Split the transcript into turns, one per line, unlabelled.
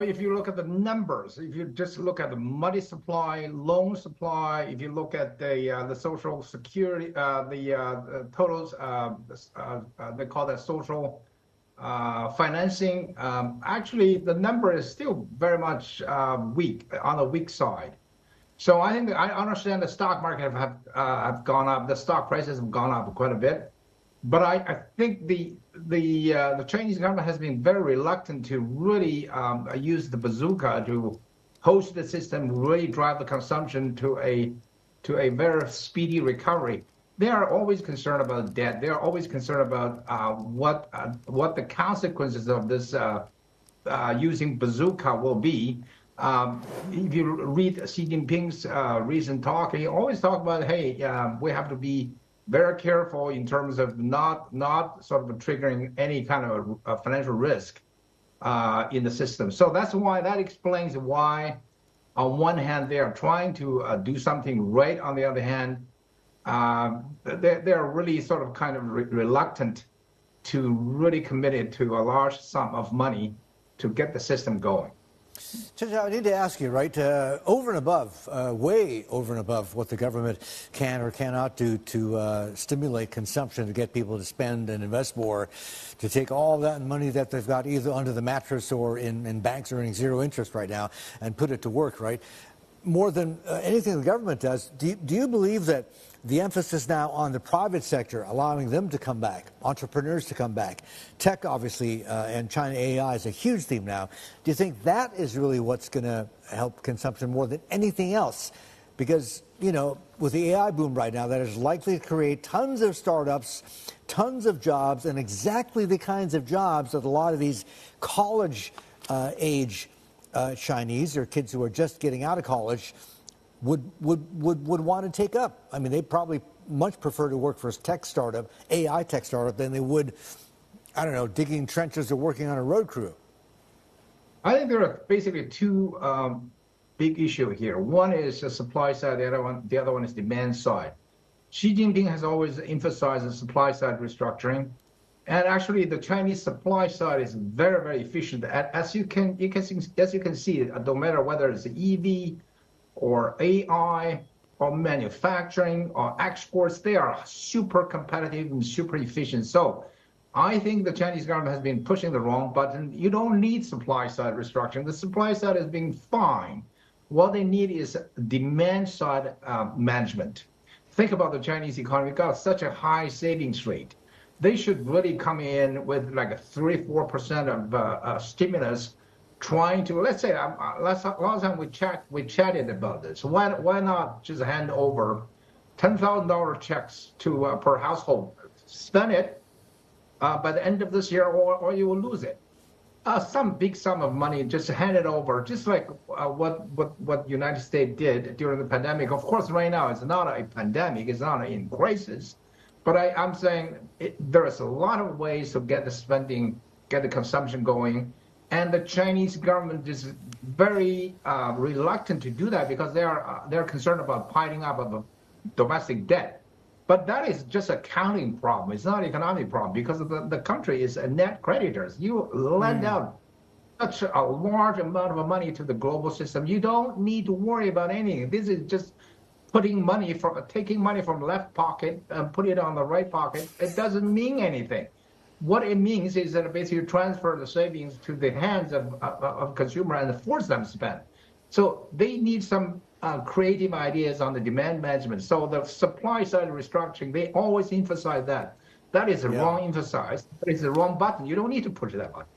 if you look at the numbers, if you just look at the money supply, loan supply, if you look at the social security, the totals, they call that social financing. Actually, the number is still very much weak, on the weak side. So I think I understand the stock market have gone up, the stock prices have gone up quite a bit. But I think the Chinese government has been very reluctant to really use the bazooka to host the system, really drive the consumption to a very speedy recovery. They are always concerned about debt. They are always concerned about what the consequences of this using bazooka will be. If you read Xi Jinping's recent talk, he always talk about, hey, we have to be very careful in terms of not sort of triggering any kind of financial risk in the system. So that explains why, on one hand, they are trying to do something right. On the other hand, they're really sort of kind of reluctant to really commit it to a large sum of money to get the system going.
Chen Zhao, I need to ask you, right, over and above, way over and above what the government can or cannot do to stimulate consumption, to get people to spend and invest more, to take all that money that they've got either under the mattress or in banks earning zero interest right now and put it to work, right? More than anything the government does, do you believe that the emphasis now on the private sector, allowing them to come back, entrepreneurs to come back, tech obviously, and China AI is a huge theme now. Do you think that is really what's going to help consumption more than anything else? Because, you know, with the AI boom right now, that is likely to create tons of startups, tons of jobs, and exactly the kinds of jobs that a lot of these college age Chinese or kids who are just getting out of college would want to take up. I mean, they probably much prefer to work for a tech startup, AI tech startup, than they would, I don't know, digging trenches or working on a road crew.
I think there are basically two big issues here. One is the supply side, the other one is demand side. Xi Jinping has always emphasized the supply side restructuring. And actually, the Chinese supply side is very, very efficient. As you can see, no matter whether it's EV or AI or manufacturing or exports, they are super competitive and super efficient. So I think the Chinese government has been pushing the wrong button. You don't need supply side restructuring. The supply side is being fine. What they need is demand side management. Think about the Chinese economy. We've got such a high savings rate. They should really come in with like a 3-4% of stimulus, trying to, let's say, last time we chatted about this. Why not just hand over $10,000 checks to per household? Spend it by the end of this year, or you will lose it. Some big sum of money, just hand it over, just like what United States did during the pandemic. Of course, right now it's not a pandemic; it's not in crisis. But I'm saying there is a lot of ways to get the spending, get the consumption going. And the Chinese government is very reluctant to do that because they're concerned about piling up of domestic debt. But that is just a accounting problem. It's not an economic problem because the country is a net creditors. You lend out such a large amount of money to the global system. You don't need to worry about anything. This is just taking money from left pocket and putting it on the right pocket. It doesn't mean anything. What it means is that basically you transfer the savings to the hands of consumer and force them to spend. So they need some creative ideas on the demand management. So the supply side restructuring, they always emphasize that. That is the wrong emphasis. That is the wrong button. You don't need to push that button.